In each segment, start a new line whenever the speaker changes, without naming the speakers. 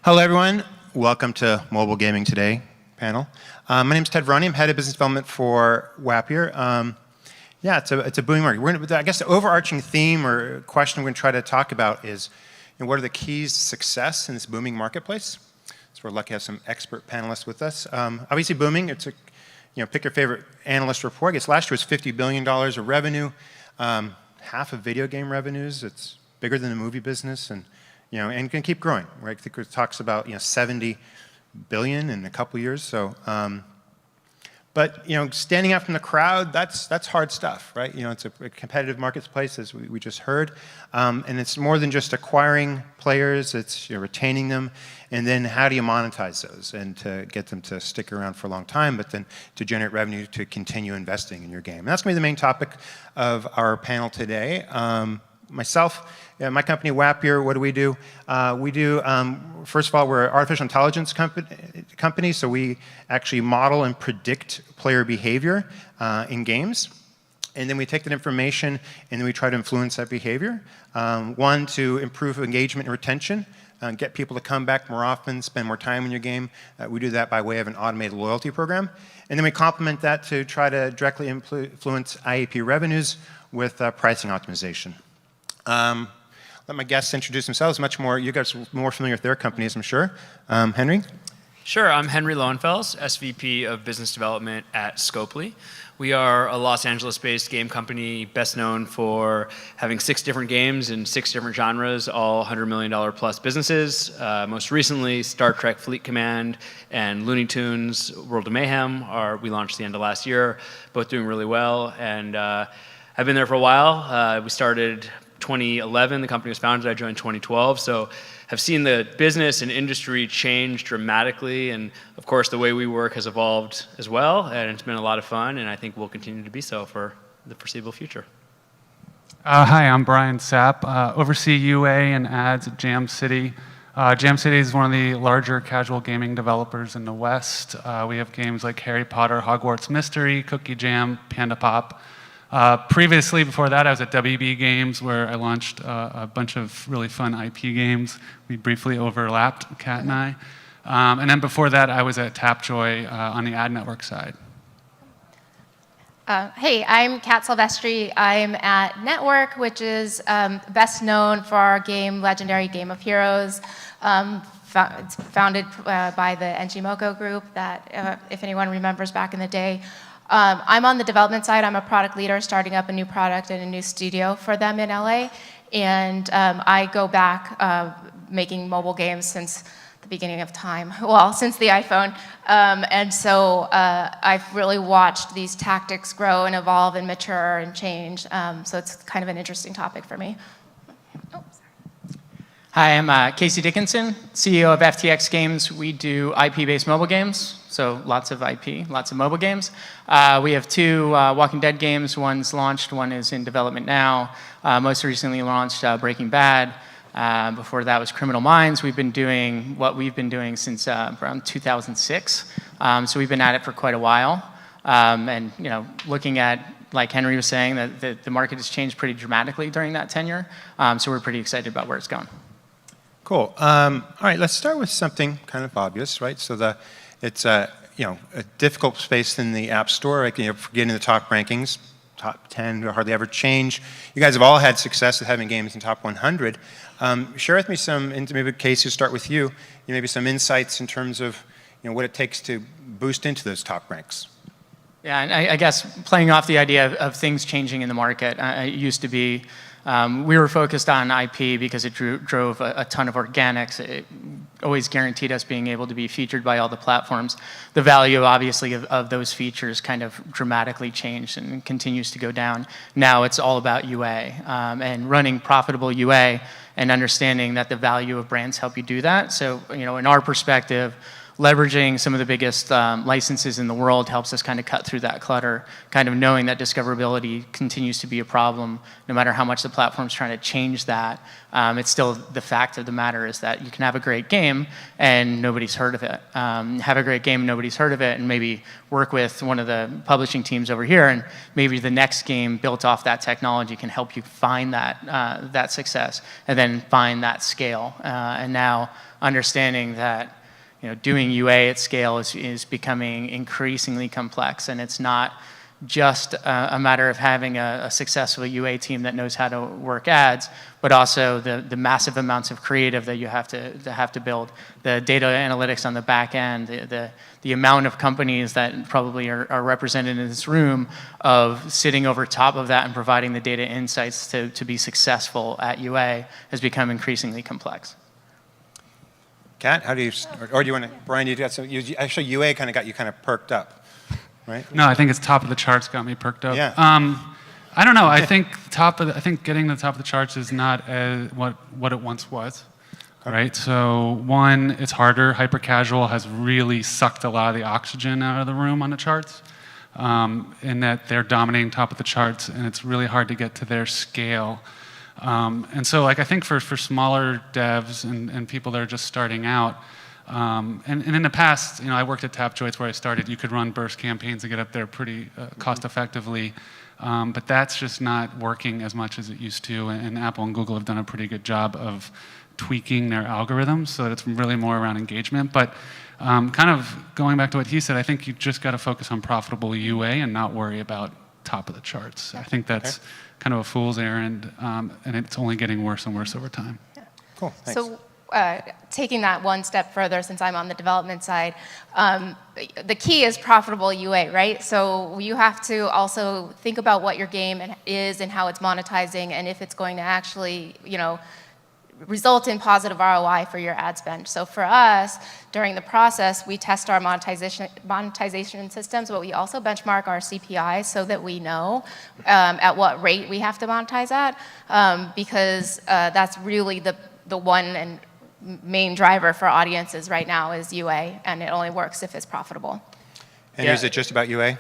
Hello, everyone. Welcome to Mobile Gaming Today panel. My name is Ted Verani. I'm head of business development for Wappier. Yeah, it's a booming market. I guess the overarching theme or question we're going to try to talk about is, what are the keys to success in this booming marketplace? So we're lucky to have some expert panelists with us. Obviously, booming. It's a pick your favorite analyst report. I guess last year was $50 billion of revenue, half of video game revenues. It's bigger than the movie business, and can keep growing. Right? I think it talks about 70 billion in a couple years. So, but standing out from the crowd, that's hard stuff, right? It's a competitive marketplace, as we just heard, and it's more than just acquiring players. It's retaining them, and then how do you monetize those and to get them to stick around for a long time, but then to generate revenue to continue investing in your game. And that's going to be the main topic of our panel today. Myself, my company Wappier, what do? We do, first of all, we're an artificial intelligence company, so we actually model and predict player behavior in games. And then we take that information and then we try to influence that behavior. One, to improve engagement and retention, get people to come back more often, spend more time in your game. We do that by way of an automated loyalty program. And then we complement that to try to directly influence IAP revenues with pricing optimization. Let my guests introduce themselves much more. You guys are more familiar with their companies, I'm sure. Henry?
Sure, I'm Henry Lowenfels, SVP of Business Development at Scopely. We are a Los Angeles-based game company best known for having 6 different games in 6 different genres, all $100 million plus businesses. Most recently, Star Trek Fleet Command and Looney Tunes World of Mayhem we launched the end of last year, both doing really well. And I've been there for a while. We started 2011, the company was founded. I joined 2012, so have seen the business and industry change dramatically, and of course the way we work has evolved as well, and it's been a lot of fun, and I think will continue to be so for the foreseeable future.
Hi, I'm Brian Sapp, oversee UA and ads at Jam City. Jam City is one of the larger casual gaming developers in the West. We have games like Harry Potter, Hogwarts Mystery, Cookie Jam, Panda Pop. Previously, before that, I was at WB Games, where I launched a bunch of really fun IP games. We briefly overlapped, Kat and I. And then before that, I was at Tapjoy on the ad network side.
Hey, I'm Kat Silvestre. I'm at Network, which is best known for our game, Legendary Game of Heroes. It's founded by the Ngimoco group that, if anyone remembers back in the day. I'm on the development side. I'm a product leader starting up a new product and a new studio for them in LA. And I go back making mobile games since the beginning of time, well, since the iPhone. And so I've really watched these tactics grow and evolve and mature and change. So it's kind of an interesting topic for me. Oh, sorry.
Hi, I'm Casey Dickinson, CEO of FTX Games. We do IP-based mobile games. So lots of IP, lots of mobile games. We have 2 Walking Dead games. One's launched, one is in development now. Most recently launched Breaking Bad. Before that was Criminal Minds. We've been doing what we've been doing since around 2006. So we've been at it for quite a while. And looking at, like Henry was saying, that the market has changed pretty dramatically during that tenure. So we're pretty excited about where it's going.
Cool. All right, let's start with something kind of obvious, right? So it's a difficult space in the App Store. Like, getting the top rankings, top 10 hardly ever change. You guys have all had success with having games in top 100. Share with me maybe Casey, start with you. Maybe some insights in terms of what it takes to boost into those top ranks.
Yeah, and I guess playing off the idea of things changing in the market, it used to be we were focused on IP because it drove a ton of organics. It always guaranteed us being able to be featured by all the platforms. The value, obviously, of those features kind of dramatically changed and continues to go down. Now it's all about UA and running profitable UA and understanding that the value of brands help you do that. So, in our perspective, leveraging some of the biggest licenses in the world helps us kind of cut through that clutter, kind of knowing that discoverability continues to be a problem, no matter how much the platform's trying to change that. It's still the fact of the matter is that you can have a great game and nobody's heard of it. Have a great game and nobody's heard of it, and maybe work with one of the publishing teams over here, and maybe the next game built off that technology can help you find that success and then find that scale. And now understanding that doing UA at scale is becoming increasingly complex, and it's not just a matter of having a successful UA team that knows how to work ads, but also the massive amounts of creative that you have to build, the data analytics on the back end, the amount of companies that probably are represented in this room of sitting over top of that and providing the data insights to be successful at UA has become increasingly complex.
Kat, how do you, or do you want to, Brian, you got some, actually UA kind of got you kind of perked up, right?
No, I think it's top of the charts got me perked up.
Yeah.
I don't know. I think getting to the top of the charts is not what it once was, right? So one, it's harder. Hyper casual has really sucked a lot of the oxygen out of the room on the charts, in that they're dominating top of the charts, and it's really hard to get to their scale. And so, like, I think for smaller devs and people that are just starting out, and in the past, I worked at Tapjoy, where I started. You could run burst campaigns and get up there pretty cost effectively, but that's just not working as much as it used to. And Apple and Google have done a pretty good job of tweaking their algorithms so that it's really more around engagement. But kind of going back to what he said, I think you just got to focus on profitable UA and not worry about top of the charts. I think that's kind of a fool's errand, and it's only getting worse and worse over time.
Yeah.
Cool, thanks.
So taking that one step further, since I'm on the development side, the key is profitable UA, right? So you have to also think about what your game is and how it's monetizing, and if it's going to actually, result in positive ROI for your ad spend. So for us, during the process, we test our monetization systems, but we also benchmark our CPI so that we know at what rate we have to monetize at, because that's really the one and main driver for audiences right now is UA, and it only works if it's profitable.
And is it just about UA?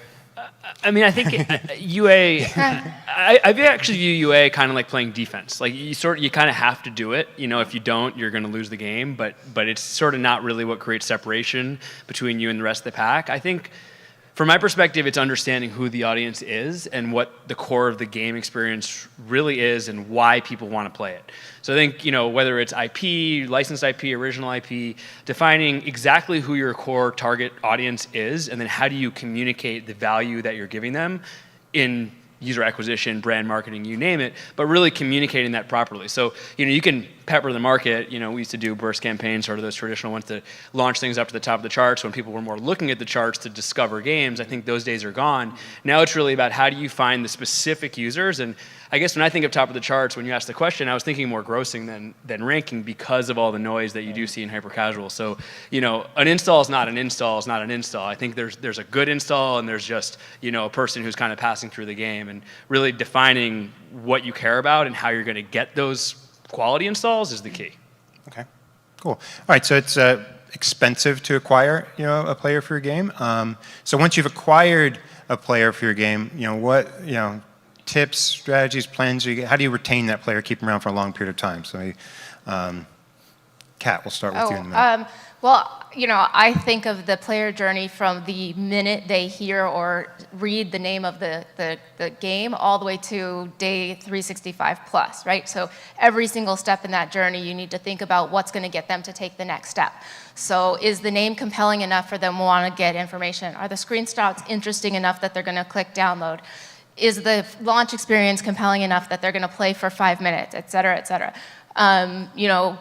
I mean, I think UA, I actually view UA kind of like playing defense. Like you kind of have to do it. If you don't, you're going to lose the game. But it's sort of not really what creates separation between you and the rest of the pack. I think, from my perspective, it's understanding who the audience is and what the core of the game experience really is and why people want to play it. So I think, whether it's IP, licensed IP, original IP, defining exactly who your core target audience is, and then how do you communicate the value that you're giving them in user acquisition, brand marketing, you name it, but really communicating that properly. So, you can pepper the market. We used to do burst campaigns, sort of those traditional ones to launch things up to the top of the charts when people were more looking at the charts to discover games. I think those days are gone. Now it's really about how do you find the specific users. And I guess when I think of top of the charts, when you asked the question, I was thinking more grossing than ranking because of all the noise that you do see in hyper casual. So, an install is not an install is not an install. I think there's a good install and there's just, a person who's kind of passing through the game, and really defining what you care about and how you're going to get those quality installs is the key.
Okay, cool. All right, so it's expensive to acquire, a player for your game. So once you've acquired a player for your game, what, tips, strategies, plans do you get? How do you retain that player, keep them around for a long period of time? So, Kat, we'll start with you in a minute.
Well, I think of the player journey from the minute they hear or read the name of the game all the way to day 365 plus, right? So every single step in that journey, you need to think about what's going to get them to take the next step. So is the name compelling enough for them to want to get information? Are the screenshots interesting enough that they're going to click download? Is the launch experience compelling enough that they're going to play for 5 minutes, et cetera, et cetera?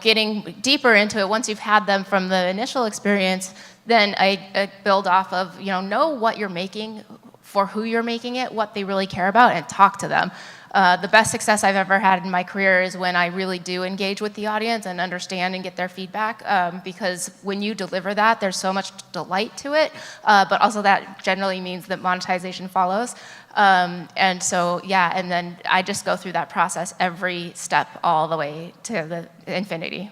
Getting deeper into it, once you've had them from the initial experience, then I build off of, know what you're making, for who you're making it, what they really care about, and talk to them. The best success I've ever had in my career is when I really do engage with the audience and understand and get their feedback, because when you deliver that, there's so much delight to it, but also that generally means that monetization follows. And so, yeah, and then I just go through that process every step all the way to the infinity.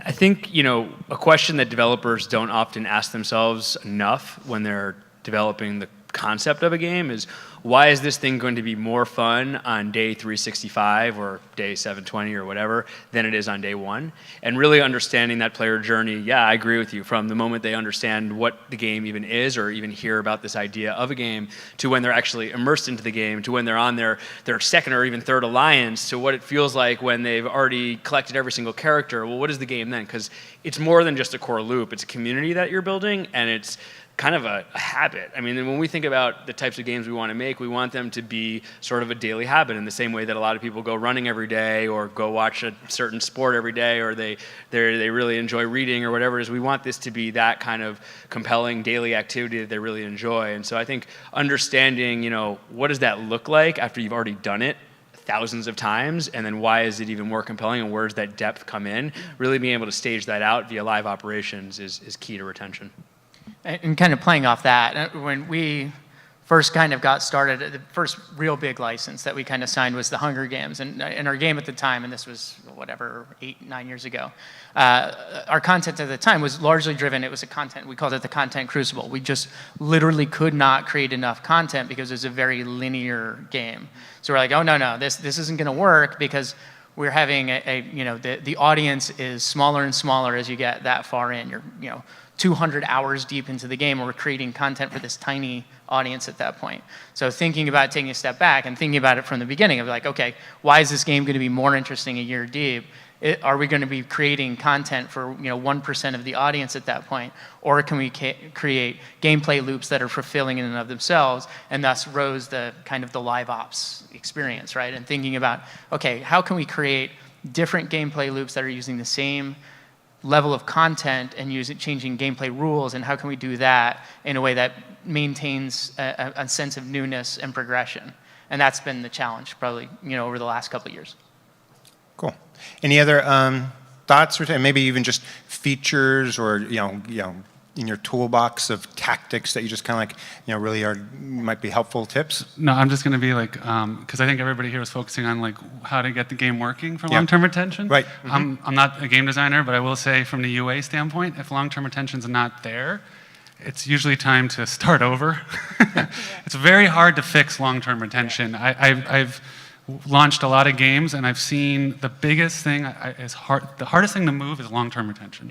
I think, a question that developers don't often ask themselves enough when they're developing the concept of a game is, why is this thing going to be more fun on day 365 or day 720 or whatever than it is on day one? And really understanding that player journey, yeah, I agree with you, from the moment they understand what the game even is or even hear about this idea of a game to when they're actually immersed into the game, to when they're on their second or even third alliance, to what it feels like when they've already collected every single character. Well, what is the game then? Because it's more than just a core loop. It's a community that you're building, and it's kind of a habit. I mean, when we think about the types of games we want to make, we want them to be sort of a daily habit in the same way that a lot of people go running every day or go watch a certain sport every day, or they really enjoy reading or whatever it is. We want this to be that kind of compelling daily activity that they really enjoy. And so I think understanding, what does that look like after you've already done it thousands of times, and then why is it even more compelling, and where does that depth come in? Really being able to stage that out via live operations is key to retention.
And kind of playing off that, when we first kind of got started, the first real big license that we kind of signed was the Hunger Games. And our game at the time, and this was, 8-9 years ago, our content at the time was largely driven, it was we called it the content crucible. We just literally could not create enough content because it was a very linear game. So we're like, oh, no, this isn't going to work, because we're having the audience is smaller and smaller as you get that far in. You're, 200 hours deep into the game, and we're creating content for this tiny audience at that point. So thinking about taking a step back and thinking about it from the beginning of like, okay, why is this game going to be more interesting a year deep? Are we going to be creating content for 1% of the audience at that point, or can we create gameplay loops that are fulfilling in and of themselves, and thus rose the kind of the live ops experience, right? And thinking about, okay, how can we create different gameplay loops that are using the same level of content and changing gameplay rules, and how can we do that in a way that maintains a sense of newness and progression? And that's been the challenge probably over the last couple of years.
Cool. Any other thoughts, or maybe even just features, or in your toolbox of tactics that you just kind of like really might be helpful tips?
No, I'm just going to be like, because I think everybody here is focusing on like how to get the game working for long-term retention.
Right.
I'm not a game designer, but I will say from the UA standpoint, if long-term retention is not there, it's usually time to start over. It's very hard to fix long-term retention. I've launched a lot of games, and I've seen the biggest thing the hardest thing to move is long-term retention.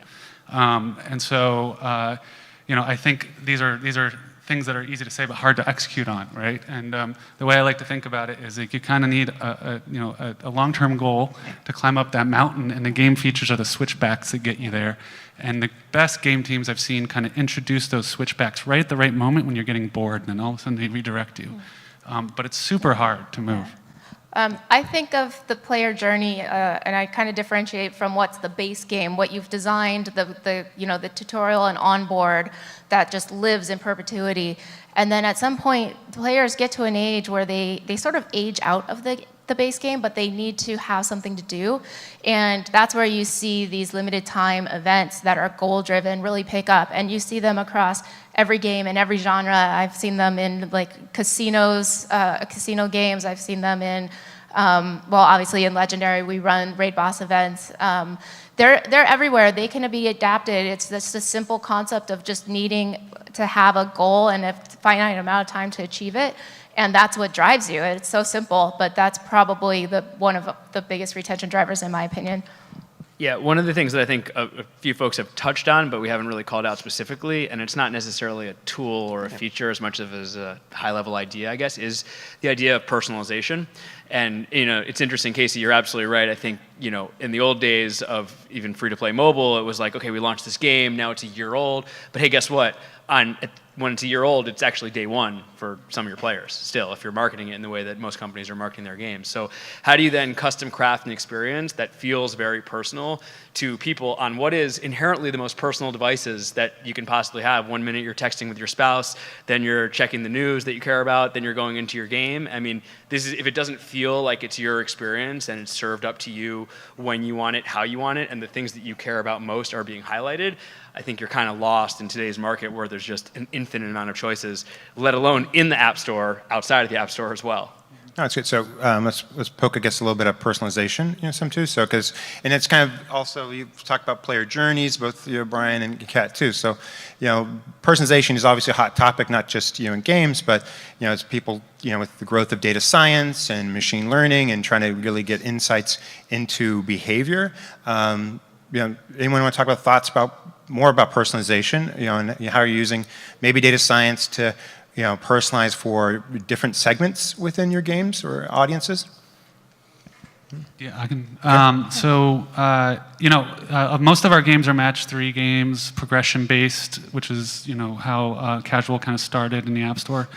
And so, I think these are things that are easy to say but hard to execute on, right? And the way I like to think about it is like you kind of need a long-term goal to climb up that mountain, and the game features are the switchbacks that get you there. And the best game teams I've seen kind of introduce those switchbacks right at the right moment when you're getting bored, and then all of a sudden they redirect you. But it's super hard to move.
I think of the player journey, and I kind of differentiate from what's the base game, what you've designed, the tutorial and onboard that just lives in perpetuity. And then at some point, players get to an age where they sort of age out of the base game, but they need to have something to do. And that's where you see these limited time events that are goal driven really pick up. And you see them across every game and every genre. I've seen them in like casinos, casino games. I've seen them in, obviously in Legendary, we run raid boss events. They're everywhere. They can be adapted. It's just a simple concept of just needing to have a goal and a finite amount of time to achieve it. And that's what drives you. It's so simple, but that's probably one of the biggest retention drivers in my opinion.
Yeah, one of the things that I think a few folks have touched on, but we haven't really called out specifically, and it's not necessarily a tool or a feature as much as a high-level idea, I guess, is the idea of personalization. And it's interesting, Casey, you're absolutely right. I think in the old days of even free-to-play mobile, it was like, okay, we launched this game, now it's a year old, but hey, guess what? When it's a year old, it's actually day one for some of your players still, if you're marketing it in the way that most companies are marketing their games. So how do you then custom craft an experience that feels very personal to people on what is inherently the most personal devices that you can possibly have? 1 minute you're texting with your spouse, then you're checking the news that you care about, then you're going into your game. I mean, if it doesn't feel like it's your experience and it's served up to you when you want it, how you want it, and the things that you care about most are being highlighted, I think you're kind of lost in today's market where there's just an infinite amount of choices, let alone in the App Store, outside of the App Store as well.
No, that's good. So let's poke, I guess, a little bit of personalization, some too. So and it's kind of also, you've talked about player journeys, both Brian and Kat too. So, personalization is obviously a hot topic, not just in games, but as people, with the growth of data science and machine learning and trying to really get insights into behavior. Anyone want to talk about thoughts more about personalization? And how you're using maybe data science to personalize for different segments within your games or audiences?
Yeah, I can. Most of our games are match 3 games, progression-based, which is, how casual kind of started in the App Store.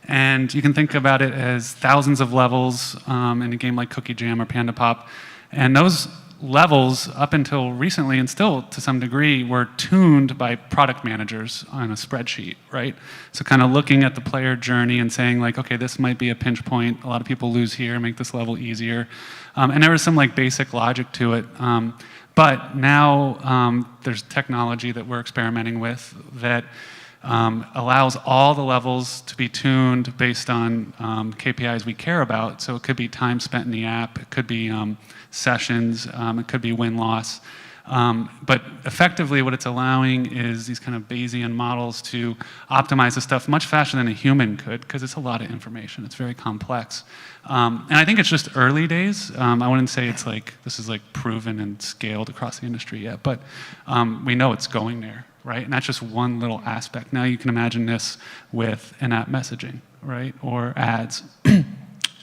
And you can think about it as thousands of levels in a game like Cookie Jam or Panda Pop. And those levels, up until recently, and still to some degree, were tuned by product managers on a spreadsheet, right? So kind of looking at the player journey and saying like, okay, this might be a pinch point. A lot of people lose here, make this level easier. And there was some like basic logic to it. But now there's technology that we're experimenting with that allows all the levels to be tuned based on KPIs we care about. So it could be time spent in the app, it could be sessions, it could be win-loss. But effectively what it's allowing is these kind of Bayesian models to optimize the stuff much faster than a human could, because it's a lot of information, it's very complex. And I think it's just early days. I wouldn't say it's like, this is like proven and scaled across the industry yet, but we know it's going there. Right? And that's just one little aspect. Now you can imagine this with in-app messaging, right? Or ads,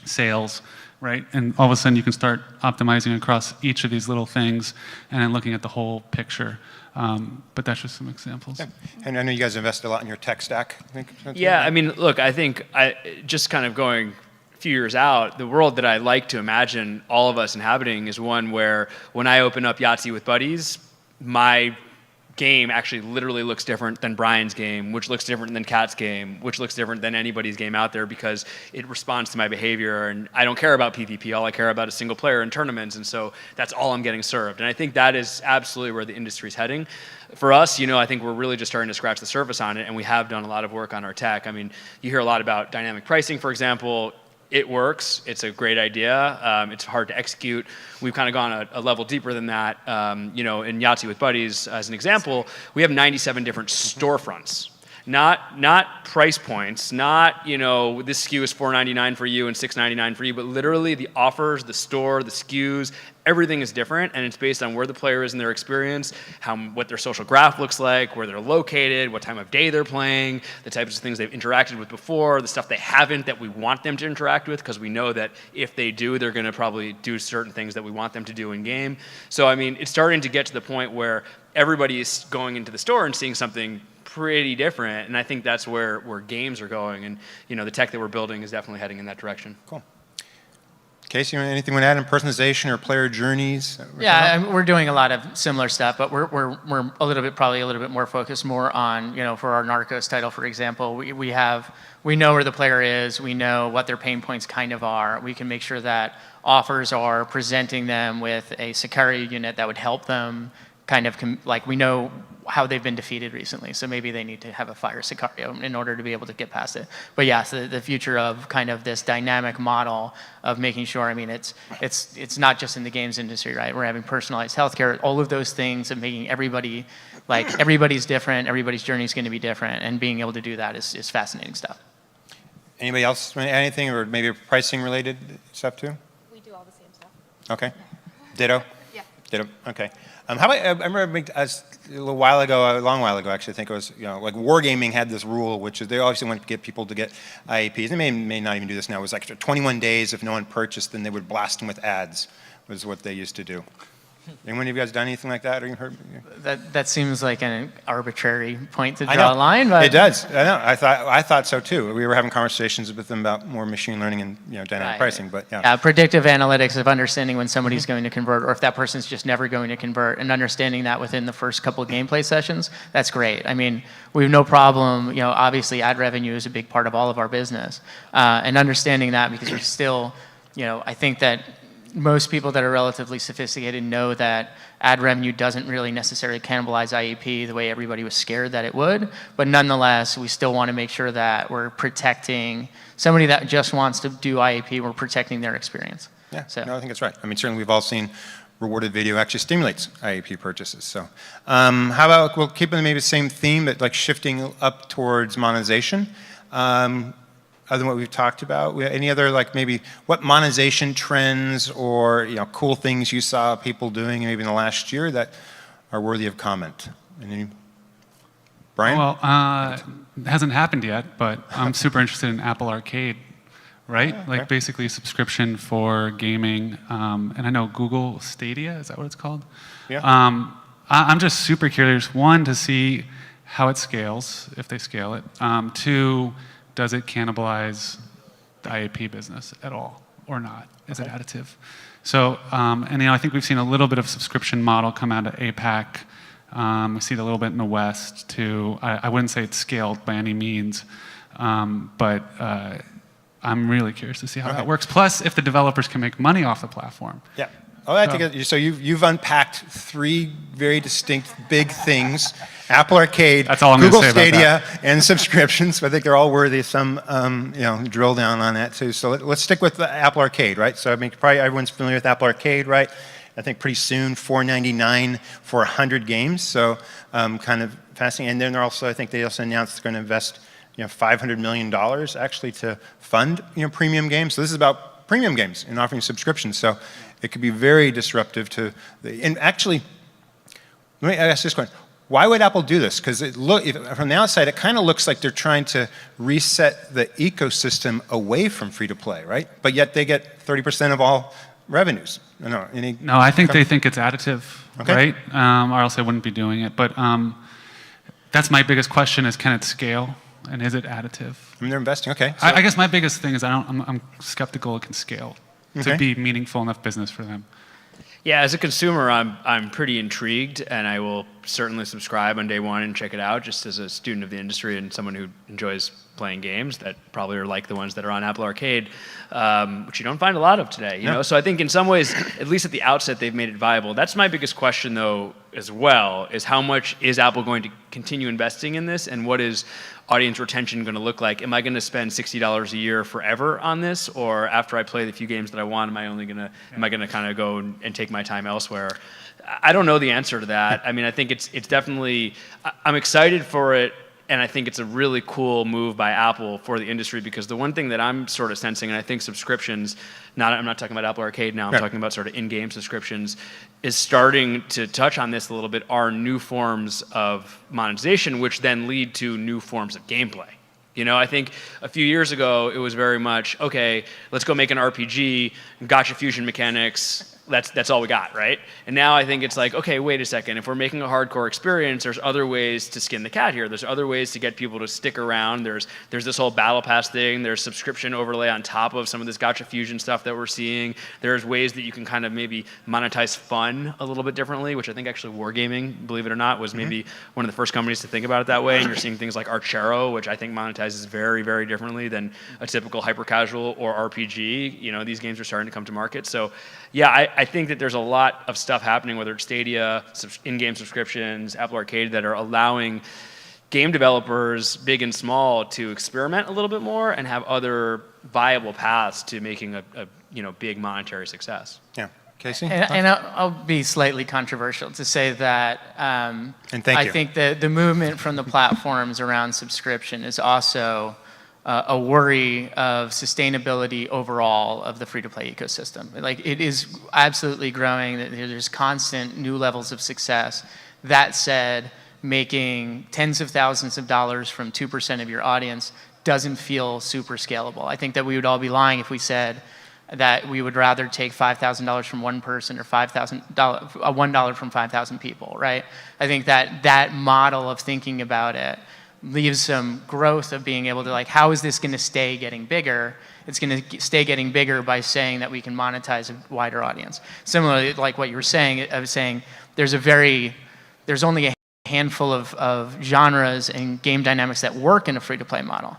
sales, right? And all of a sudden you can start optimizing across each of these little things and then looking at the whole picture. But that's just some examples.
Yeah. And I know you guys invested a lot in your tech stack.
Yeah, I mean, look, I think just kind of going a few years out, the world that I like to imagine all of us inhabiting is one where when I open up Yahtzee with Buddies, my game actually literally looks different than Brian's game, which looks different than Kat's game, which looks different than anybody's game out there because it responds to my behavior. And I don't care about PvP. All I care about is single player and tournaments. And so that's all I'm getting served. And I think that is absolutely where the industry's heading. For us, I think we're really just starting to scratch the surface on it. And we have done a lot of work on our tech. I mean, you hear a lot about dynamic pricing, for example. It works. It's a great idea. It's hard to execute. We've kind of gone a level deeper than that. In Yahtzee with Buddies, as an example, we have 97 different storefronts. Not price points, not, this SKU is $4.99 for you and $6.99 for you, but literally the offers, the store, the SKUs, everything is different, and it's based on where the player is in their experience, what their social graph looks like, where they're located, what time of day they're playing, the types of things they've interacted with before, the stuff they haven't that we want them to interact with, because we know that if they do, they're going to probably do certain things that we want them to do in game. So, I mean, it's starting to get to the point where everybody is going into the store and seeing something pretty different, and I think that's where games are going, and the tech that we're building is definitely heading in that direction.
Cool. Casey, anything you want to add on personalization or player journeys?
Yeah, we're doing a lot of similar stuff, but we're probably a little bit more focused more on, for our Narcos title, for example, we know where the player is, we know what their pain points kind of are. We can make sure that offers are presenting them with a Sicario unit that would help them kind of, we know how they've been defeated recently, so maybe they need to have a fire Sicario in order to be able to get past it. But yeah, so the future of kind of this dynamic model of making sure, I mean, it's not just in the games industry, right? We're having personalized healthcare, all of those things, and making everybody, everybody's different, everybody's journey is going to be different, and being able to do that is fascinating stuff.
Anybody else want to add anything, or maybe pricing related stuff too?
We do all the same stuff.
Okay. Ditto?
Yeah.
Ditto, okay. How about, I remember a long while ago, actually, I think it was, like Wargaming had this rule, which is they obviously want to get people to get IAPs. They may not even do this now. It was like 21 days, if no one purchased, then they would blast them with ads, was what they used to do. Anyone of you guys done anything like that, or you heard?
That seems like an arbitrary point to draw a line, but
it does. I know. I thought so too. We were having conversations with them about more machine learning and dynamic pricing, but yeah.
Yeah, predictive analytics of understanding when somebody's going to convert, or if that person's just never going to convert, and understanding that within the first couple of gameplay sessions. That's great. I mean, we have no problem. Obviously, ad revenue is a big part of all of our business, and understanding that, because we're still, I think that. most people that are relatively sophisticated know that ad revenue doesn't really necessarily cannibalize IAP the way everybody was scared that it would. But nonetheless, we still want to make sure that we're protecting somebody that just wants to do IAP, we're protecting their experience.
Yeah,
So.
no, I think that's right. I mean, certainly we've all seen rewarded video actually stimulates IAP purchases. So how about we'll keep maybe the same theme, but like shifting up towards monetization. Other than what we've talked about, any other like maybe what monetization trends or cool things you saw people doing maybe in the last year that are worthy of comment? Brian?
Well, it hasn't happened yet, but I'm super interested in Apple Arcade, right?
Yeah,
like basically a subscription for gaming. And I know Google Stadia, is that what it's called?
Yeah.
I'm just super curious, one, to see how it scales, if they scale it. Two, does it cannibalize the IAP business at all or not? Is it additive? So, and I think we've seen a little bit of subscription model come out of APAC. We see it a little bit in the West too. I wouldn't say it's scaled by any means, but I'm really curious to see how that works. Plus, if the developers can make money off the platform.
Yeah. Oh, I think so. You've unpacked three very distinct big things: Apple Arcade,
That's all I'm
Google
gonna say about
Stadia, and subscriptions. I think they're all worthy of some drill down on that too. So let's stick with the Apple Arcade, right? So I mean, probably everyone's familiar with Apple Arcade, right? I think pretty soon $4.99 for 100 games. So kind of fascinating. And then they're also, I think they also announced they're going to invest $500 million actually to fund premium games. So this is about premium games and offering subscriptions. So it could be very disruptive to and actually, let me ask this question. Why would Apple do this? Because from the outside, it kind of looks like they're trying to reset the ecosystem away from free-to-play, right? But yet they get 30% of all revenues.
No, I think they think it's additive, right? Or else they wouldn't be doing it. But that's my biggest question is, can it scale? And is it additive?
I mean, they're investing, okay. So
I guess my biggest thing is I'm skeptical it can scale to be meaningful enough business for them.
Yeah, as a consumer, I'm pretty intrigued, and I will certainly subscribe on day one and check it out, just as a student of the industry and someone who enjoys playing games that probably are like the ones that are on Apple Arcade, which you don't find a lot of today. You know, so I think in some ways, at least at the outset, they've made it viable. That's my biggest question, though, as well, is how much is Apple going to continue investing in this, and what is audience retention going to look like? Am I going to spend $60 a year forever on this, or after I play the few games that I want, am I going to kind of go and take my time elsewhere? I don't know the answer to that. I mean, I think it's definitely, I'm excited for it, and I think it's a really cool move by Apple for the industry, because the one thing that I'm sort of sensing, and I think subscriptions, I'm not talking about Apple Arcade now, I'm talking about sort of in-game subscriptions, is starting to touch on this a little bit, are new forms of monetization, which then lead to new forms of gameplay. You know, I think a few years ago, it was very much, okay, let's go make an RPG, gotcha fusion mechanics, that's all we got, right? And now I think it's like, okay, wait a second. If we're making a hardcore experience, there's other ways to skin the cat here. There's other ways to get people to stick around. There's this whole battle pass thing. There's subscription overlay on top of some of this gotcha fusion stuff that we're seeing. There's ways that you can kind of maybe monetize fun a little bit differently, which I think actually Wargaming, believe it or not, was maybe one of the first companies to think about it that way. And you're seeing things like Archero, which I think monetizes very, very differently than a typical hyper-casual or RPG. You know, these games are starting to come to market. So yeah, I think that there's a lot of stuff happening, whether it's Stadia, in-game subscriptions, Apple Arcade, that are allowing game developers, big and small, to experiment a little bit more and have other viable paths to making a big monetary success.
Yeah. Casey?
And I'll be slightly controversial to say that
and thank you.
I think the movement from the platforms around subscription is also a worry of sustainability overall of the free-to-play ecosystem. Like, it is absolutely growing. There's constant new levels of success. That said, making tens of thousands of dollars from 2% of your audience doesn't feel super scalable. I think that we would all be lying if we said that we would rather take $5,000 from one person or $1 from 5,000 people, right? I think that model of thinking about it leaves some growth of being able to, like, how is this going to stay getting bigger? It's going to stay getting bigger by saying that we can monetize a wider audience. Similarly, like what you were saying, I was saying there's only a handful of genres and game dynamics that work in a free-to-play model.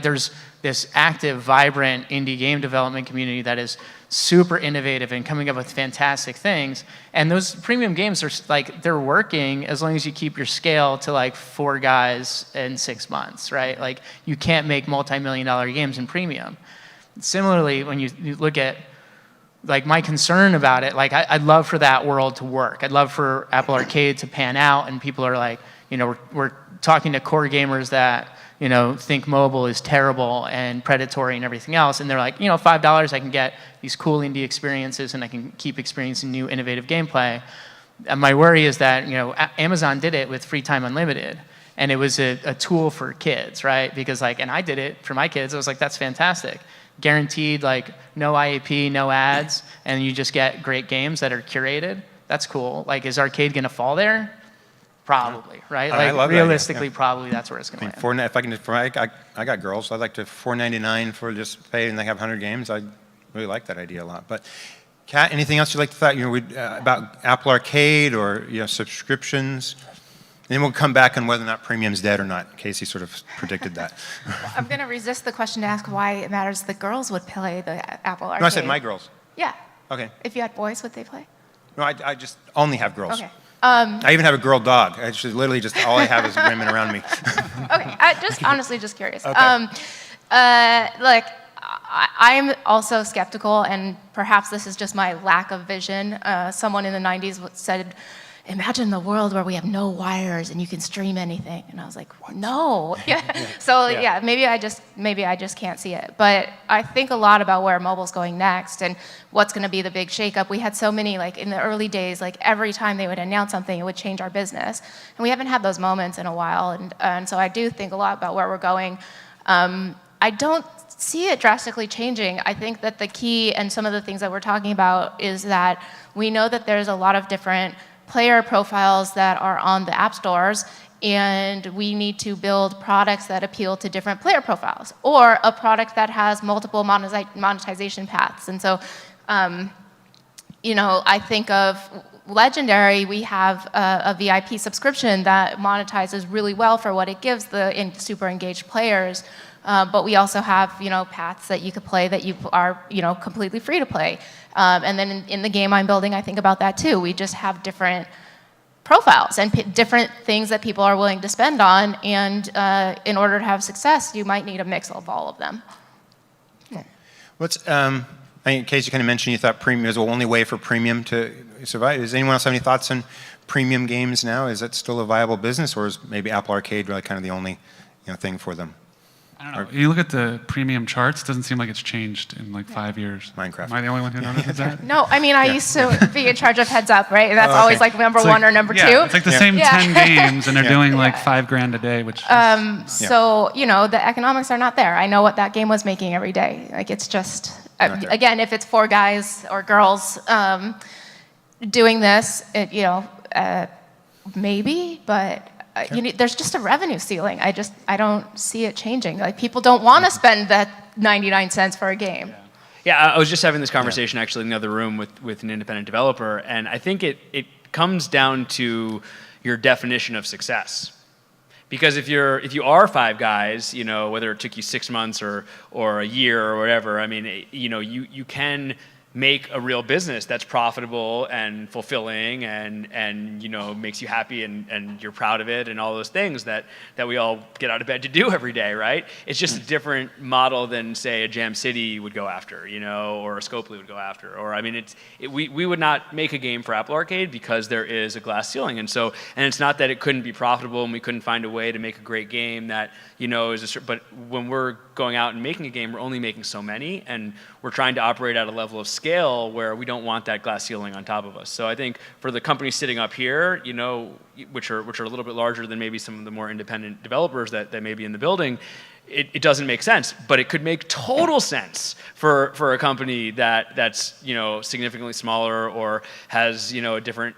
There's this active, vibrant indie game development community that is super innovative and coming up with fantastic things. And those premium games are they're working as long as you keep your scale to 4 guys in 6 months, right? You can't make multi-million-dollar games in premium. Similarly, when you look at my concern about it, I'd love for that world to work. I'd love for Apple Arcade to pan out, and people are we're talking to core gamers that think mobile is terrible and predatory and everything else, and they're $5 I can get these cool indie experiences and I can keep experiencing new innovative gameplay. And my worry is that Amazon did it with Free Time Unlimited, and it was a tool for kids, right? Because and I did it for my kids. I was that's fantastic. Guaranteed no IAP, no ads, and you just get great games that are curated. That's cool. Is Arcade gonna fall there? Probably, right?
I love
realistically,
that, yeah.
Probably that's where it's gonna land.
If I can, I got girls, so I'd like to $4.99 for just pay, and they have 100 games. I really like that idea a lot. But Kat, anything else you'd like to thought about Apple Arcade or subscriptions? Then we'll come back on whether or not premium's dead or not. Casey sort of predicted that.
I'm going to resist the question to ask why it matters the girls would play the Apple Arcade.
No, I said my girls.
Yeah.
Okay.
If you had boys, would they play?
No, I just only have girls.
Okay.
I even have a girl dog. I just literally just all I have is women around me.
Okay. Honestly just curious.
Okay.
I'm also skeptical, and perhaps this is just my lack of vision. Someone in the 90s said, imagine the world where we have no wires and you can stream anything. And I was like, no. Yeah. So yeah, maybe I just can't see it. But I think a lot about where mobile's going next and what's going to be the big shakeup. We had so many, in the early days, every time they would announce something, it would change our business. And we haven't had those moments in a while. And so I do think a lot about where we're going. I don't see it drastically changing. I think that the key and some of the things that we're talking about is that we know that there's a lot of different player profiles that are on the app stores, and we need to build products that appeal to different player profiles, or a product that has multiple monetization paths. And so, I think of Legendary, we have a VIP subscription that monetizes really well for what it gives the super engaged players. But we also have, paths that you could play that you are, completely free to play. And then in the game I'm building, I think about that too. We just have different profiles and different things that people are willing to spend on. And in order to have success, you might need a mix of all of them.
I think, Casey, you kind of mentioned you thought premium is the only way for premium to survive. Does anyone else have any thoughts on premium games now? Is that still a viable business, or is maybe Apple Arcade really kind of the only thing for them?
I don't know. You look at the premium charts, it doesn't seem like it's changed in 5 years.
Minecraft.
Am I the only one who noticed that?
No, I mean, I used to be in charge of Heads Up, right? That's always number one or number two.
It's the same 10 games, and they're doing $5,000 a day, which
So, the economics are not there. I know what that game was making every day. It's just, again, if it's 4 guys or girls doing this, maybe, but there's just a revenue ceiling. I don't see it changing. People don't want to spend that 99 cents for a game.
Yeah, I was just having this conversation actually in the other room with an independent developer, and I think it comes down to your definition of success. Because if you are 5 guys, whether it took you 6 months or a year or whatever, I mean, you can make a real business that's profitable and fulfilling and makes you happy and you're proud of it and all those things that we all get out of bed to do every day, right? It's just a different model than, say, a Jam City would go after, or a Scopely would go after. Or, I mean, we would not make a game for Apple Arcade because there is a glass ceiling. And it's not that it couldn't be profitable and we couldn't find a way to make a great game that, but when we're going out and making a game, we're only making so many, and we're trying to operate at a level of scale where we don't want that glass ceiling on top of us. So I think for the companies sitting up here, which are a little bit larger than maybe some of the more independent developers that may be in the building, it doesn't make sense. But it could make total sense for a company that's significantly smaller or has a different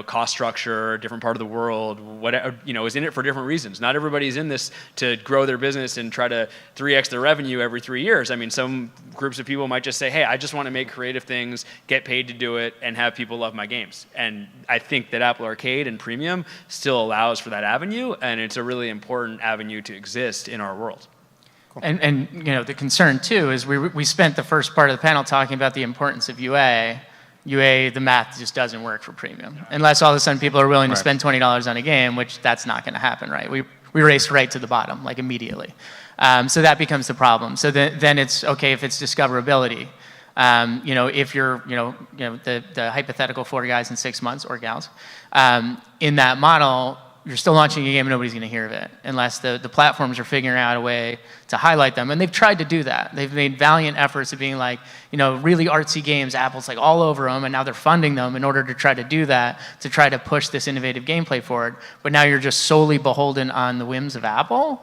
cost structure, different part of the world, whatever, is in it for different reasons. Not everybody's in this to grow their business and try to 3x their revenue every 3 years. I mean, some groups of people might just say, hey, I just want to make creative things, get paid to do it, and have people love my games. And I think that Apple Arcade and Premium still allows for that avenue, and it's a really important avenue to exist in our world.
Cool. And the concern too is we spent the first part of the panel talking about the importance of UA. UA, the math just doesn't work for Premium. Unless all of a sudden people are willing to spend $20 on a game, which that's not going to happen, right? We raced right to the bottom, like immediately. So that becomes the problem. So then it's okay if it's discoverability. If you're, the hypothetical 4 guys in 6 months, or gals, in that model, you're still launching a game and nobody's going to hear of it unless the platforms are figuring out a way to highlight them. And they've tried to do that. They've made valiant efforts of being like, really artsy games, Apple's like all over them, and now they're funding them in order to try to do that, to try to push this innovative gameplay forward. But now you're just solely beholden on the whims of Apple?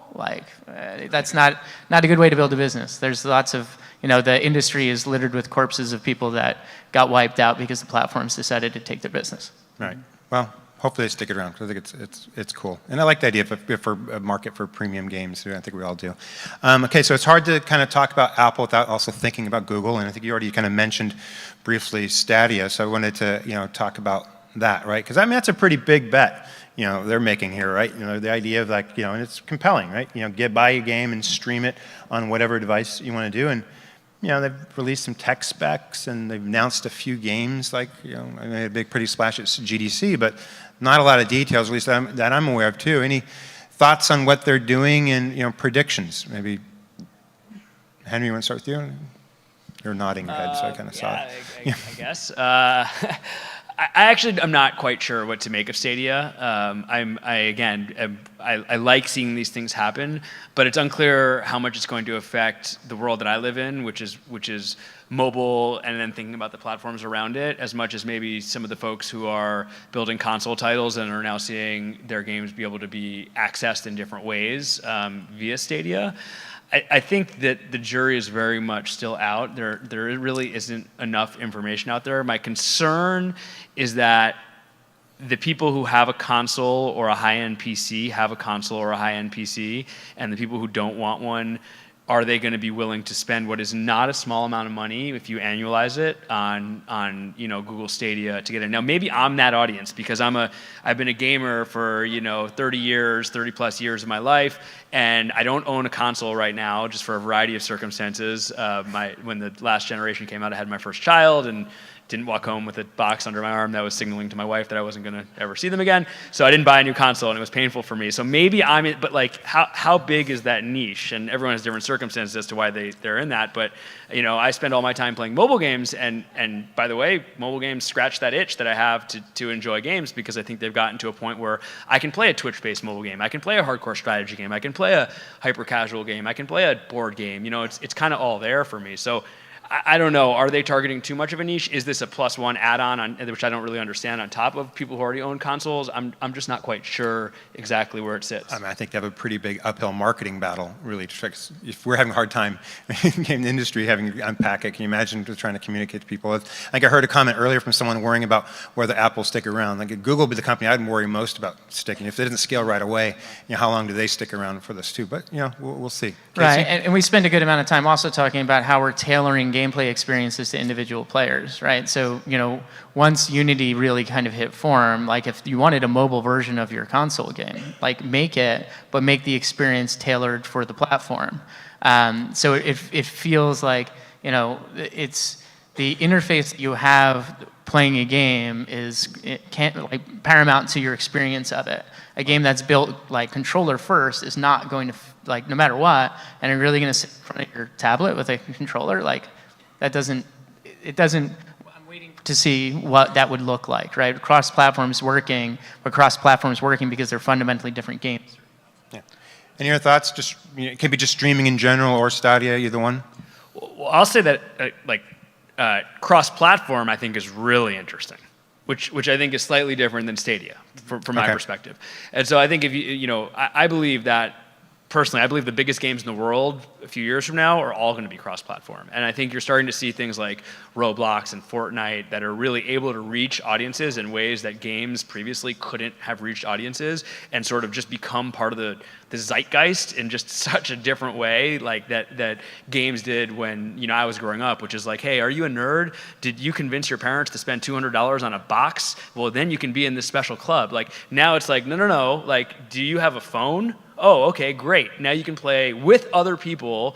That's not a good way to build a business. There's lots of, the industry is littered with corpses of people that got wiped out because the platforms decided to take their business.
Right. Well, hopefully they stick it around, because I think it's cool. And I like the idea for a market for premium games. I think we all do. Okay, so it's hard to kind of talk about Apple without also thinking about Google. And I think you already kind of mentioned briefly Stadia. So I wanted to talk about that, right? Because I mean, that's a pretty big bet they're making here, right? The idea of and it's compelling, right? Buy a game and stream it on whatever device you want to do. And they've released some tech specs, and they've announced a few games, I made a big pretty splash at GDC, but not a lot of details, at least that I'm aware of too. Any thoughts on what they're doing and predictions? Maybe Henry, you want to start with you? You're nodding your head, so I kind of saw it.
I guess. I'm not quite sure what to make of Stadia. I like seeing these things happen, but it's unclear how much it's going to affect the world that I live in, which is mobile, and then thinking about the platforms around it, as much as maybe some of the folks who are building console titles and are now seeing their games be able to be accessed in different ways via Stadia. I think that the jury is very much still out. There really isn't enough information out there. My concern is that the people who have a console or a high-end PC have a console or a high-end PC, and the people who don't want one, are they going to be willing to spend what is not a small amount of money, if you annualize it, on Google Stadia to get in? Now, maybe I'm that audience, because I've been a gamer for 30 plus years of my life, and I don't own a console right now, just for a variety of circumstances. When the last generation came out, I had my first child, and didn't walk home with a box under my arm that was signaling to my wife that I wasn't going to ever see them again. So I didn't buy a new console, and it was painful for me. So maybe I'm in, but how big is that niche? And everyone has different circumstances as to why they're in that. But I spend all my time playing mobile games, and by the way, mobile games scratch that itch that I have to enjoy games, because I think they've gotten to a point where I can play a Twitch-based mobile game, I can play a hardcore strategy game, I can play a hyper-casual game, I can play a board game. It's kind of all there for me. So I don't know. Are they targeting too much of a niche? Is this a +1 add-on, which I don't really understand, on top of people who already own consoles? I'm just not quite sure exactly where it sits. I
think they have a pretty big uphill marketing battle, really. If we're having a hard time in the industry having to unpack it, can you imagine trying to communicate to people? I think I heard a comment earlier from someone worrying about whether Apple stick around. Google would be the company I'd worry most about sticking. If they didn't scale right away, how long do they stick around for this too? But we'll see.
Right, and we spend a good amount of time also talking about how we're tailoring gameplay experiences to individual players, right? So, once Unity really kind of hit form, if you wanted a mobile version of your console game, make it, but make the experience tailored for the platform. So it feels like, it's the interface that you have playing a game paramount to your experience of it. A game that's built controller first is not going to, no matter what, and you're really going to sit in front of your tablet with a controller, it doesn't, I'm waiting to see what that would look like, right? Cross-platforms working, but cross-platforms working because they're fundamentally different games.
Yeah. Any other thoughts? Just, it could be just streaming in general or Stadia, either one?
Well, I'll say that, cross-platform, I think, is really interesting, which I think is slightly different than Stadia, from my perspective. And so I think if I believe that personally, I believe the biggest games in the world a few years from now are all going to be cross-platform. And I think you're starting to see things like Roblox and Fortnite that are really able to reach audiences in ways that games previously couldn't have reached audiences, and sort of just become part of the zeitgeist in just such a different way, like that games did when I was growing up, which is like, hey, are you a nerd? Did you convince your parents to spend $200 on a box? Well, then you can be in this special club. Like now it's like, no. Like, do you have a phone? Oh, okay, great. Now you can play with other people,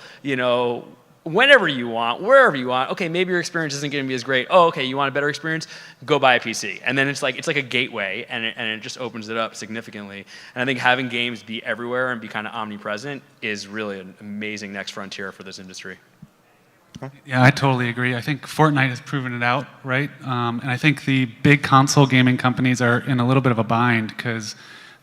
whenever you want, wherever you want. Okay, maybe your experience isn't going to be as great. Oh, okay, you want a better experience? Go buy a PC. And then it's like a gateway, and it just opens it up significantly. And I think having games be everywhere and be kind of omnipresent is really an amazing next frontier for this industry.
Yeah, I totally agree. I think Fortnite has proven it out, right? And I think the big console gaming companies are in a little bit of a bind because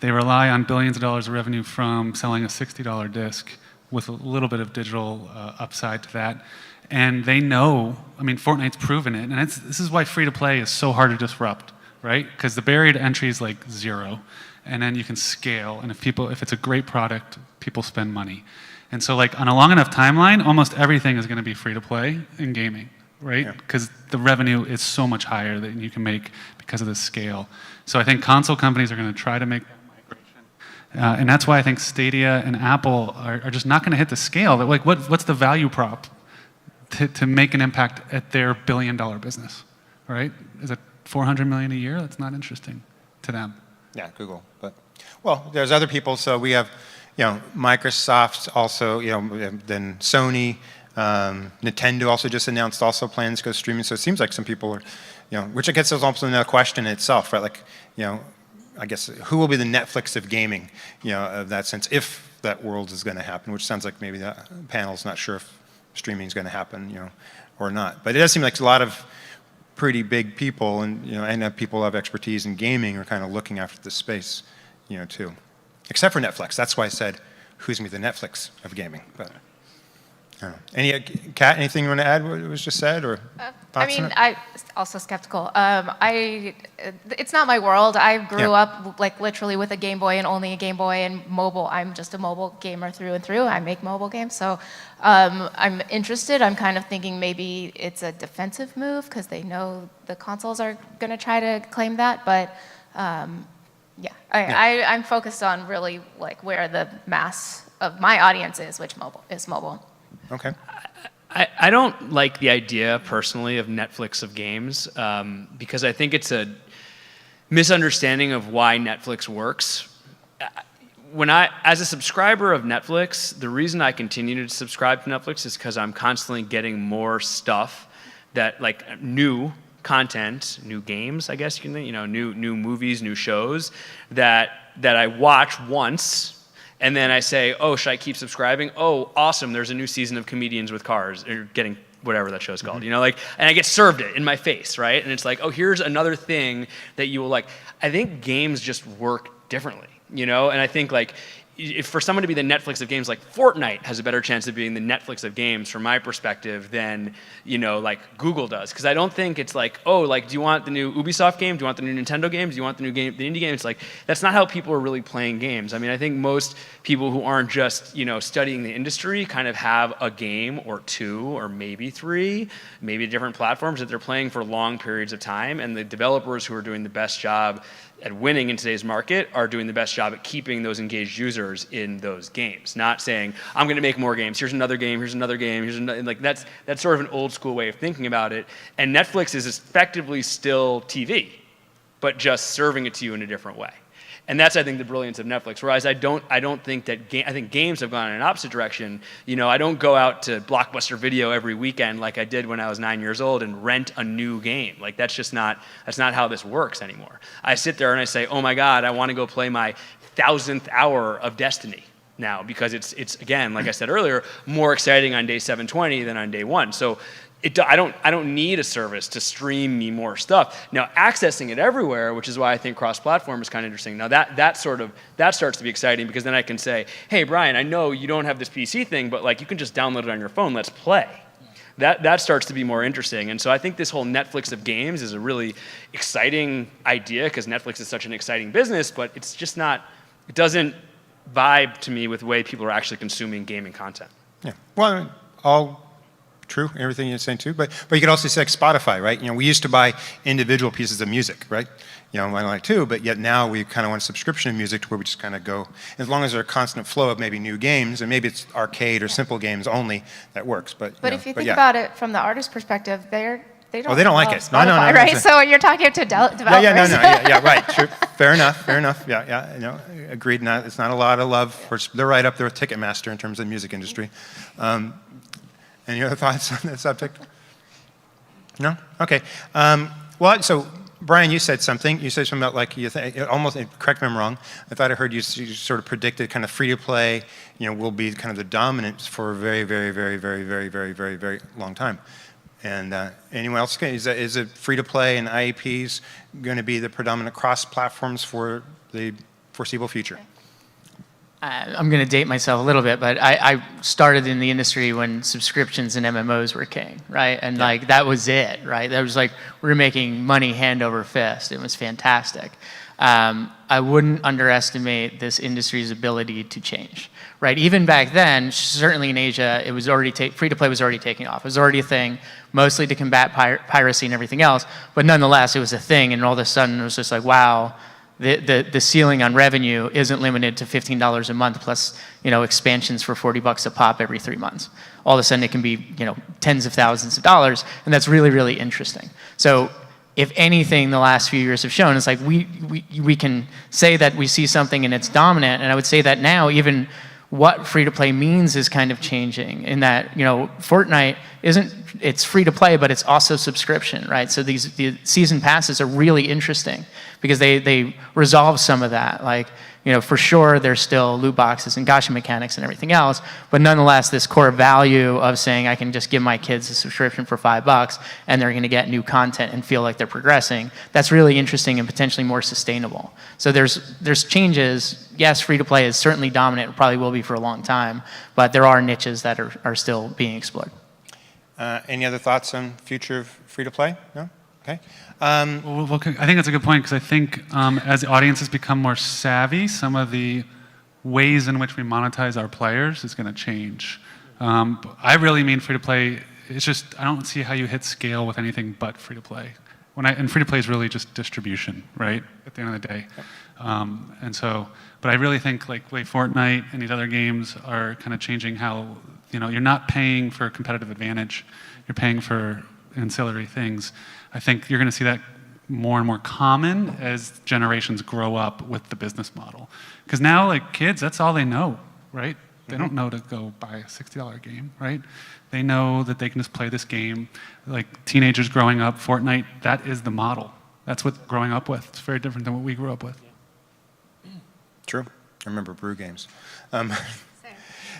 they rely on billions of dollars of revenue from selling a $60 disc with a little bit of digital upside to that. And they know, Fortnite's proven it, and this is why free-to-play is so hard to disrupt, right? Because the barrier to entry is like 0, and then you can scale, and if it's a great product, people spend money. And so like on a long enough timeline, almost everything is gonna be free-to-play in gaming, right? Because the revenue is so much higher that you can make because of the scale. So I think console companies are gonna try to make and that's why I think Stadia and Apple are just not going to hit the scale. Like, what's the value prop to make an impact at their billion-dollar business, right? Is it $400 million a year? That's not interesting to them.
Yeah, Google. But there's other people. So we have, Microsoft also. Then Sony, Nintendo also just announced plans to go streaming. So it seems like some people are, which I guess is also another question in itself, right? Like, I guess, who will be the Netflix of gaming, of that sense, if that world is going to happen, which sounds like maybe the panel's not sure if streaming is going to happen, or not. But it does seem like a lot of pretty big people and people who have expertise in gaming are kind of looking after this space, too. Except for Netflix. That's why I said, who's going to be the Netflix of gaming? But I don't know. Kat, anything you want to add what was just said, or thoughts on it?
I'm also skeptical. It's not my world. I grew up like literally with a Game Boy and only a Game Boy and mobile. I'm just a mobile gamer through and through. I make mobile games, so I'm interested. I'm kind of thinking maybe it's a defensive move because they know the consoles are going to try to claim that. But I'm focused on really like where the mass of my audience is, which is mobile.
Okay.
I don't like the idea personally of Netflix of games because I think it's a misunderstanding of why Netflix works. As a subscriber of Netflix, the reason I continue to subscribe to Netflix is because I'm constantly getting more stuff that like new content, new games, I guess you can, new movies, new shows that I watch once. And then I say, oh, should I keep subscribing? Oh, awesome, there's a new season of Comedians with Cars, or getting whatever that show's called, and I get served it in my face, right? And it's like, oh, here's another thing that you will like. I think games just work differently, and I think like, if for someone to be the Netflix of games, like Fortnite has a better chance of being the Netflix of games from my perspective than, like Google does. Because I don't think it's like, oh, like, do you want the new Ubisoft game? Do you want the new Nintendo games? Do you want the new game, the indie game? It's like, that's not how people are really playing games. I think most people who aren't just, studying the industry kind of have a game or two or maybe 3, maybe different platforms that they're playing for long periods of time. And the developers who are doing the best job at winning in today's market are doing the best job at keeping those engaged users in those games. Not saying, I'm going to make more games. Here's another game. Here's another game. Here's another. Like that's sort of an old school way of thinking about it. And Netflix is effectively still TV, but just serving it to you in a different way. And that's, I think, the brilliance of Netflix. Whereas I don't think that I think games have gone in an opposite direction. I don't go out to Blockbuster Video every weekend like I did when I was 9 years old and rent a new game. Like that's not how this works anymore. I sit there and I say, oh my God, I want to go play my 1,000th hour of Destiny now because it's again, like I said earlier, more exciting on day 720 than on day 1. So I don't need a service to stream me more stuff. Now, accessing it everywhere, which is why I think cross-platform is kind of interesting. Now, that starts to be exciting because then I can say, hey, Brian, I know you don't have this PC thing, but like you can just download it on your phone. Let's play. That starts to be more interesting. And so I think this whole Netflix of games is a really exciting idea because Netflix is such an exciting business, but it's just not. It doesn't vibe to me with the way people are actually consuming gaming content.
Yeah. Well, all true, everything you're saying too. But you could also say like Spotify, right? We used to buy individual pieces of music, right? I like too, but yet now we kind of want a subscription of music to where we just kind of go, as long as there's a constant flow of maybe new games, and maybe it's arcade or simple games only, that works. But
if you think about it from the artist perspective, they don't
like it.
Spotify,
No,
right? So you're talking to developers.
Yeah, right. True. Fair enough. Yeah. Agreed. It's not a lot of love. They're right up there with Ticketmaster in terms of the music industry. Any other thoughts on that subject? No? Okay. Well, so Brian, you said something. You said something about like almost. Correct me if I'm wrong. I thought I heard you sort of predicted kind of free to play. Will be kind of the dominant for a very, very, very, very, very, very, very, very long time. And anyone else? Is it free to play and IAPs going to be the predominant cross platforms for the foreseeable future?
I'm going to date myself a little bit, but I started in the industry when subscriptions and MMOs were king, right? And like that was it, right? That was like we were making money hand over fist. It was fantastic. I wouldn't underestimate this industry's ability to change, right? Even back then, certainly in Asia, it was already free to play was already taking off. It was already a thing, mostly to combat piracy and everything else. But nonetheless, it was a thing, and all of a sudden, it was just like, wow. The ceiling on revenue isn't limited to $15 a month plus expansions for $40 a pop every 3 months. All of a sudden it can be tens of thousands of dollars, and that's really, really interesting. So if anything, the last few years have shown it's like we can say that we see something and it's dominant, and I would say that now even what free to play means is kind of changing in that Fortnite it's free to play, but it's also subscription, right? So the season passes are really interesting because they resolve some of that. Like, for sure there's still loot boxes and gacha mechanics and everything else, but nonetheless this core value of saying I can just give my kids a subscription for $5 and they're going to get new content and feel like they're progressing, that's really interesting and potentially more sustainable. So there's changes. Yes, free to play is certainly dominant, it probably will be for a long time, but there are niches that are still being explored.
Any other thoughts on future of free to play? No? Okay.
Well, I think that's a good point because I think as audiences become more savvy, some of the ways in which we monetize our players is going to change. I really mean free to play. It's just I don't see how you hit scale with anything but free to play. And free to play is really just distribution, right? At the end of the day. But I really think like Fortnite and these other games are kind of changing how you're not paying for competitive advantage. You're paying for ancillary things. I think you're going to see that more and more common as generations grow up with the business model. Because now, like kids, that's all they know, right? They don't know to go buy a $60 game, right? They know that they can just play this game. Like teenagers growing up, Fortnite, that is the model. That's what growing up with. It's very different than what we grew up with.
True. I remember brew games.
Same.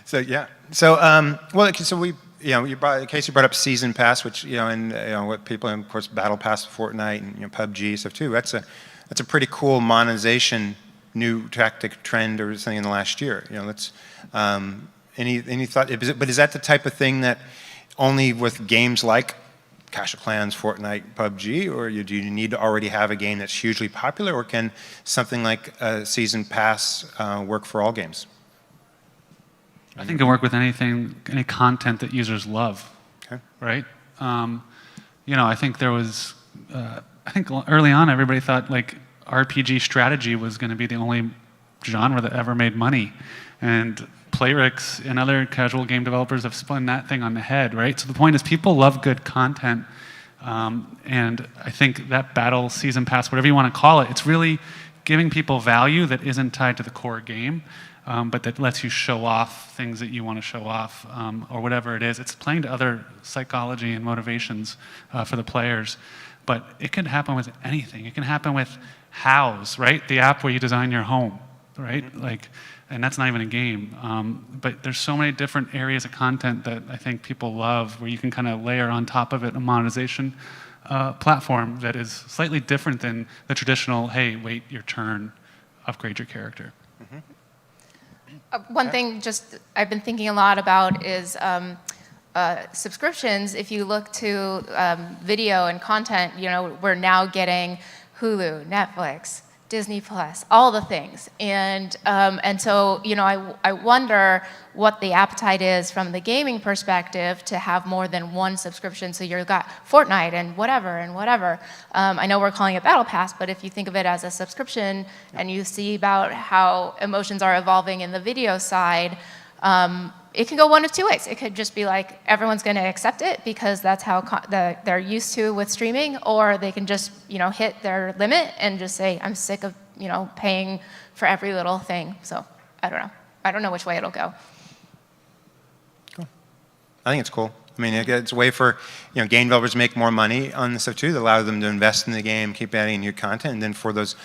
So yeah. So we Casey brought up Season Pass, which and what people, and of course Battle Pass, Fortnite, and PUBG stuff too. That's a pretty cool monetization, new tactic trend or something in the last year. That's any thought? But is that the type of thing that only with games like Clash of Clans, Fortnite, PUBG, or do you need to already have a game that's hugely popular, or can something like a Season Pass work for all games?
I think it can work with any content that users love, right? I think there was, I think early on everybody thought like RPG strategy was going to be the only genre that ever made money, and Playrix and other casual game developers have spun that thing on the head, right? So the point is people love good content, and I think that battle, season pass, whatever you want to call it, it's really giving people value that isn't tied to the core game, but that lets you show off things that you want to show off, or whatever it is. It's playing to other psychology and motivations for the players. But it can happen with anything. It can happen with House, right? The app where you design your home, right? And that's not even a game. But there's so many different areas of content that I think people love, where you can kind of layer on top of it a monetization platform that is slightly different than the traditional, hey, wait your turn, upgrade your character.
One thing I've been thinking a lot about is subscriptions. If you look to video and content, we're now getting Hulu, Netflix, Disney Plus, all the things. And so, I wonder what the appetite is from the gaming perspective to have more than one subscription. So you've got Fortnite and whatever and whatever. I know we're calling it Battle Pass, but if you think of it as a subscription and you see about how emotions are evolving in the video side, it can go one of two ways. It could just be like everyone's going to accept it because that's how they're used to with streaming, or they can just hit their limit and just say, I'm sick of paying for every little thing. So I don't know. I don't know which way it'll go.
Cool. I think it's cool. I mean, it's a way for game developers to make more money on this stuff too. That allows them to invest in the game, keep adding new content, and then for those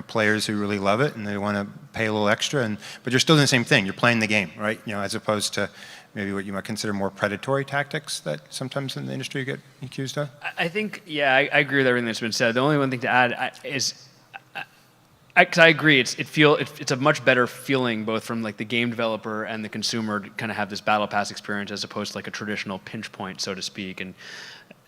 players who really love it and they want to pay a little extra, but you're still doing the same thing. You're playing the game, right? As opposed to maybe what you might consider more predatory tactics that sometimes in the industry get accused of.
I think, I agree with everything that's been said. The only one thing to add is, because I agree, it's a much better feeling both from like the game developer and the consumer to kind of have this battle pass experience as opposed to like a traditional pinch point, so to speak. And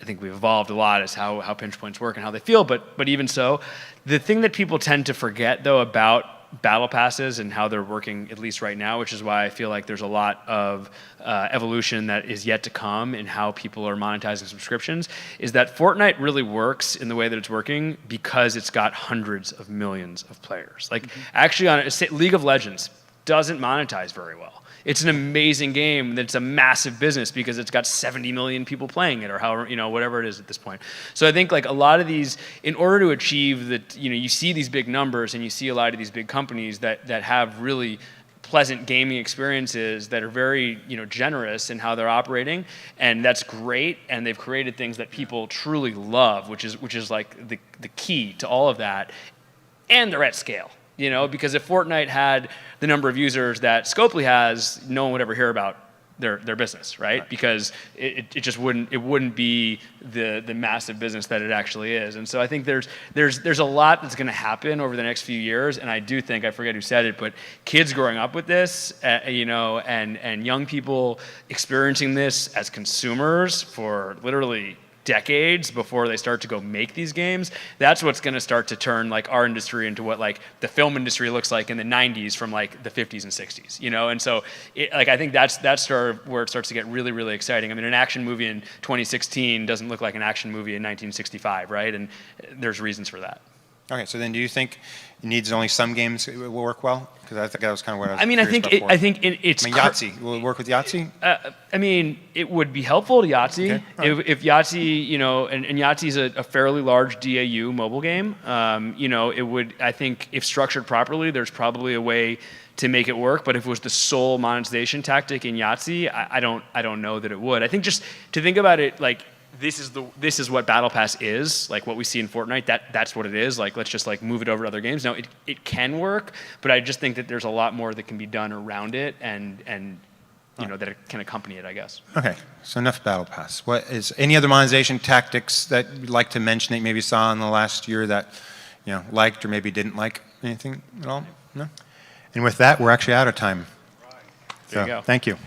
I think we've evolved a lot as how pinch points work and how they feel. But even so, the thing that people tend to forget though about battle passes and how they're working, at least right now, which is why I feel like there's a lot of evolution that is yet to come in how people are monetizing subscriptions, is that Fortnite really works in the way that it's working because it's got hundreds of millions of players. Like actually League of Legends doesn't monetize very well. It's an amazing game that's a massive business because it's got 70 million people playing it, or however, whatever it is at this point. So I think like a lot of these, in order to achieve that, you see these big numbers and you see a lot of these big companies that have really pleasant gaming experiences that are very, generous in how they're operating, and that's great. And they've created things that people truly love, which is like the key to all of that. And they're at scale. Because if Fortnite had the number of users that Scopely has, no one would ever hear about their business, right? Because it just wouldn't be the massive business that it actually is. And so I think there's a lot that's going to happen over the next few years. And I do think, I forget who said it, but kids growing up with this, and young people experiencing this as consumers for literally decades before they start to go make these games, that's what's going to start to turn like our industry into what like the film industry looks like in the 90s from like the 50s and 60s, and so I think that's where it starts to get really, really exciting. I mean, an action movie in 2016 doesn't look like an action movie in 1965, right? And there's reasons for that.
Okay, so then do you think it needs only some games will work well? Because I think that was kind of what I was.
I mean, I think it's.
Yahtzee. Will it work with Yahtzee?
I mean, it would be helpful to Yahtzee.
Okay. Right.
If Yahtzee, and Yahtzee's a fairly large DAU mobile game. It would. I think if structured properly, there's probably a way to make it work. But if it was the sole monetization tactic in Yahtzee, I don't know that it would. I think just to think about it, like. This is what Battle Pass is, like what we see in Fortnite. That's what it is. Like let's just like move it over to other games. Now it can work, but I just think that there's a lot more that can be done around it and that it can accompany it, I guess.
Okay, so enough Battle Pass. What is any other monetization tactics that you'd like to mention that you maybe saw in the last year that liked or maybe didn't like anything at all? No. And with that, we're actually out of time.
There you go.
Thank you.